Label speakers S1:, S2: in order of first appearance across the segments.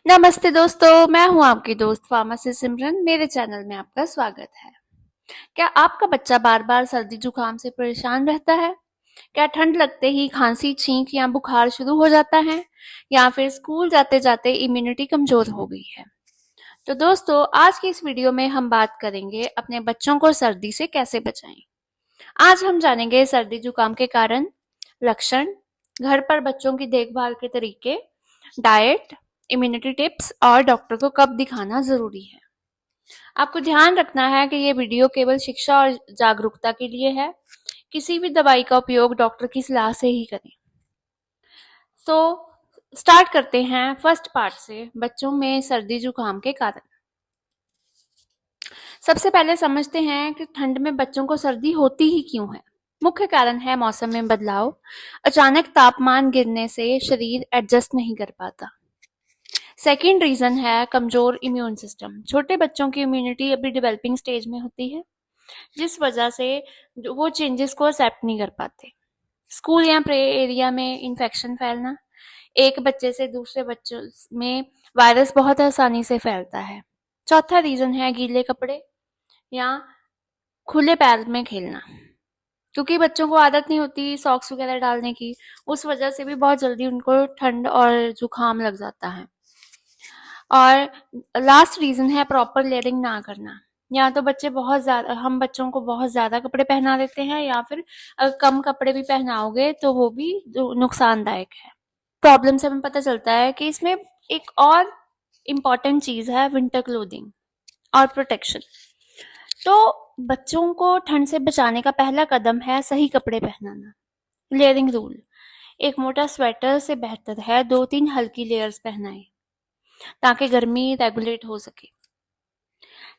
S1: नमस्ते दोस्तों, मैं हूं आपकी दोस्त फार्मासिस्ट सिमरन। मेरे चैनल में आपका स्वागत है। क्या आपका बच्चा बार बार सर्दी जुकाम से परेशान रहता है? क्या ठंड लगते ही खांसी, छींक या बुखार शुरू हो जाता है, या फिर स्कूल जाते जाते इम्यूनिटी कमजोर हो गई है? तो दोस्तों, आज की इस वीडियो में हम बात करेंगे अपने बच्चों को सर्दी से कैसे बचाएं। आज हम जानेंगे सर्दी जुकाम के कारण, लक्षण, घर पर बच्चों की देखभाल के तरीके, डाइट, इम्यूनिटी टिप्स और डॉक्टर को कब दिखाना जरूरी है। आपको ध्यान रखना है कि ये वीडियो केवल शिक्षा और जागरूकता के लिए है। किसी भी दवाई का उपयोग डॉक्टर की सलाह से ही करें। तो स्टार्ट करते हैं फर्स्ट पार्ट से, बच्चों में सर्दी जुकाम के कारण। सबसे पहले समझते हैं कि ठंड में बच्चों को सर्दी होती ही क्यों है। मुख्य कारण है मौसम में बदलाव। अचानक तापमान गिरने से शरीर एडजस्ट नहीं कर पाता। सेकेंड रीजन है कमजोर इम्यून सिस्टम। छोटे बच्चों की इम्यूनिटी अभी डेवलपिंग स्टेज में होती है, जिस वजह से वो चेंजेस को एक्सेप्ट नहीं कर पाते। स्कूल या प्ले एरिया में इन्फेक्शन फैलना, एक बच्चे से दूसरे बच्चों में वायरस बहुत आसानी से फैलता है। चौथा रीजन है गीले कपड़े या खुले पैर में खेलना, क्योंकि बच्चों को आदत नहीं होती सॉक्स वगैरह डालने की, उस वजह से भी बहुत जल्दी उनको ठंड और जुकाम लग जाता है। और लास्ट रीजन है प्रॉपर लेयरिंग ना करना। या तो हम बच्चों को बहुत ज्यादा कपड़े पहना देते हैं, या फिर कम कपड़े भी पहनाओगे तो वो भी नुकसानदायक है। प्रॉब्लम से हमें पता चलता है कि इसमें एक और इम्पॉर्टेंट चीज है विंटर क्लोथिंग और प्रोटेक्शन। तो बच्चों को ठंड से बचाने का पहला कदम है सही कपड़े पहनाना। लेयरिंग रूल, एक मोटा स्वेटर से बेहतर है 2-3 हल्की लेयर्स पहनाएं ताकि गर्मी रेगुलेट हो सके।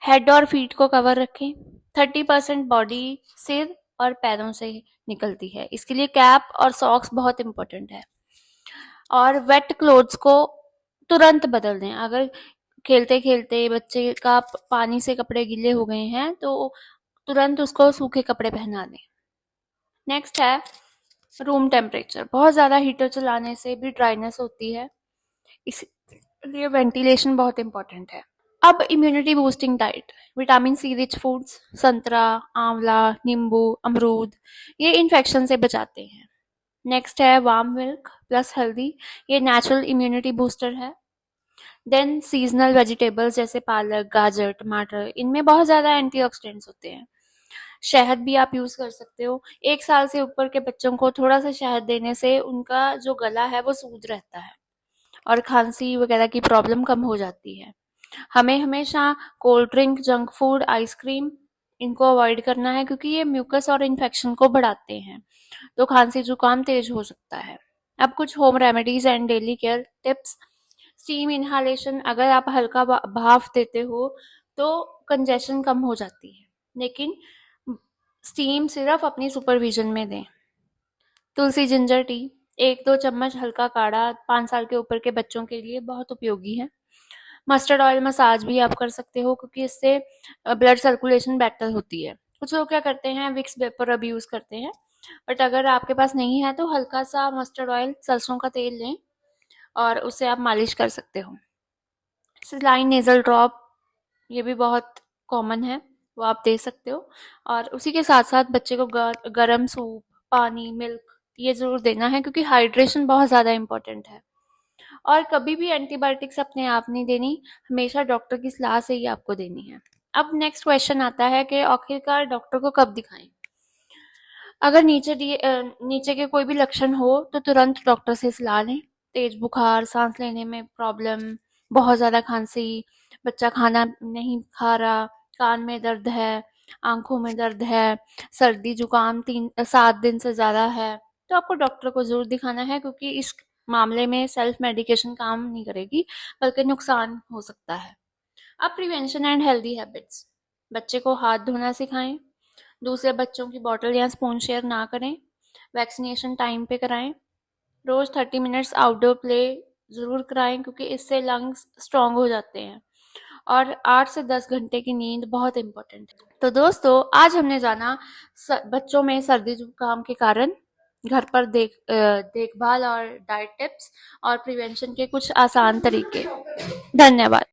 S1: हेड और फीट को कवर रखें। 30% बॉडी सिर और पैरों से निकलती है, इसके लिए कैप और सॉक्स बहुत इंपॉर्टेंट है। और वेट क्लोथ्स को तुरंत बदल दें। अगर खेलते खेलते बच्चे का पानी से कपड़े गीले हो गए हैं तो तुरंत उसको सूखे कपड़े पहना दें। नेक्स्ट है रूम टेम्परेचर। बहुत ज्यादा हीटर चलाने से भी ड्राइनेस होती है, इसलिए वेंटिलेशन बहुत इंपॉर्टेंट है। अब immunity boosting diet, vitamin C rich foods, संतरा, आंवला, नींबू, अमरूद, ये इन्फेक्शन से बचाते हैं। नेक्स्ट है वार्म मिल्क प्लस हल्दी, ये नेचुरल इम्यूनिटी बूस्टर है। देन सीजनल वेजिटेबल्स जैसे पालक, गाजर, टमाटर, इनमें बहुत ज्यादा एंटीऑक्सीडेंट्स होते हैं। शहद भी आप यूज कर सकते हो। 1 साल से ऊपर के बच्चों को थोड़ा सा शहद देने से उनका जो गला है वो सूद रहता है और खांसी वगैरह की प्रॉब्लम कम हो जाती है। हमें हमेशा cold drink, junk food, ice cream, इनको अवॉइड करना है, क्योंकि ये म्यूकस और इन्फेक्शन को बढ़ाते हैं, तो खांसी जुकाम तेज हो सकता है। अब कुछ home remedies and daily care tips. Steam inhalation, अगर आप हल्का भाप देते हो तो कंजेशन कम हो जाती है, लेकिन स्टीम सिर्फ अपनी सुपरविजन में दें। तुलसी जिंजर टी, 1-2 चम्मच हल्का काढ़ा 5 साल के ऊपर के बच्चों के लिए बहुत उपयोगी है। मस्टर्ड ऑयल मसाज भी आप कर सकते हो, क्योंकि इससे ब्लड सर्कुलेशन बेटर होती है। कुछ लोग क्या करते हैं, विक्स वेपर अब यूज करते हैं, बट अगर आपके पास नहीं है तो हल्का सा मस्टर्ड ऑयल, सरसों का तेल लें और उससे आप मालिश कर सकते हो। सलाइन नेजल ड्रॉप, ये भी बहुत कॉमन है, वो आप दे सकते हो। और उसी के साथ साथ बच्चे को गरम सूप, पानी, मिल्क, ये जरूर देना है, क्योंकि हाइड्रेशन बहुत ज़्यादा इंपॉर्टेंट है। और कभी भी एंटीबायोटिक्स अपने आप नहीं देनी, हमेशा डॉक्टर की सलाह से ही आपको देनी है। अब नेक्स्ट क्वेश्चन आता है कि आखिरकार डॉक्टर को कब दिखाएं। अगर नीचे के कोई भी लक्षण हो तो तुरंत डॉक्टर से सलाह लें। तेज बुखार, सांस लेने में प्रॉब्लम, बहुत ज्यादा खांसी, बच्चा खाना नहीं खा रहा, कान में दर्द है, आंखों में दर्द है, सर्दी जुकाम 3-7 दिन से ज्यादा है, तो आपको डॉक्टर को जरूर दिखाना है, क्योंकि इस मामले में सेल्फ मेडिकेशन काम नहीं करेगी, बल्कि नुकसान हो सकता है। अब प्रिवेंशन एंड हेल्दी हैबिट्स, बच्चे को हाथ धोना सिखाएं, दूसरे बच्चों की बॉटल या स्पून शेयर ना करें, वैक्सीनेशन टाइम पे कराएं, रोज 30 मिनट्स आउटडोर प्ले जरूर कराएं, क्योंकि इससे लंग्स स्ट्रांग हो जाते हैं। और 8 से 10 घंटे की नींद बहुत इंपॉर्टेंट है। तो दोस्तों, आज हमने जाना बच्चों में सर्दी जुकाम के कारण, घर पर देखभाल और डाइट टिप्स और प्रिवेंशन के कुछ आसान तरीके। धन्यवाद।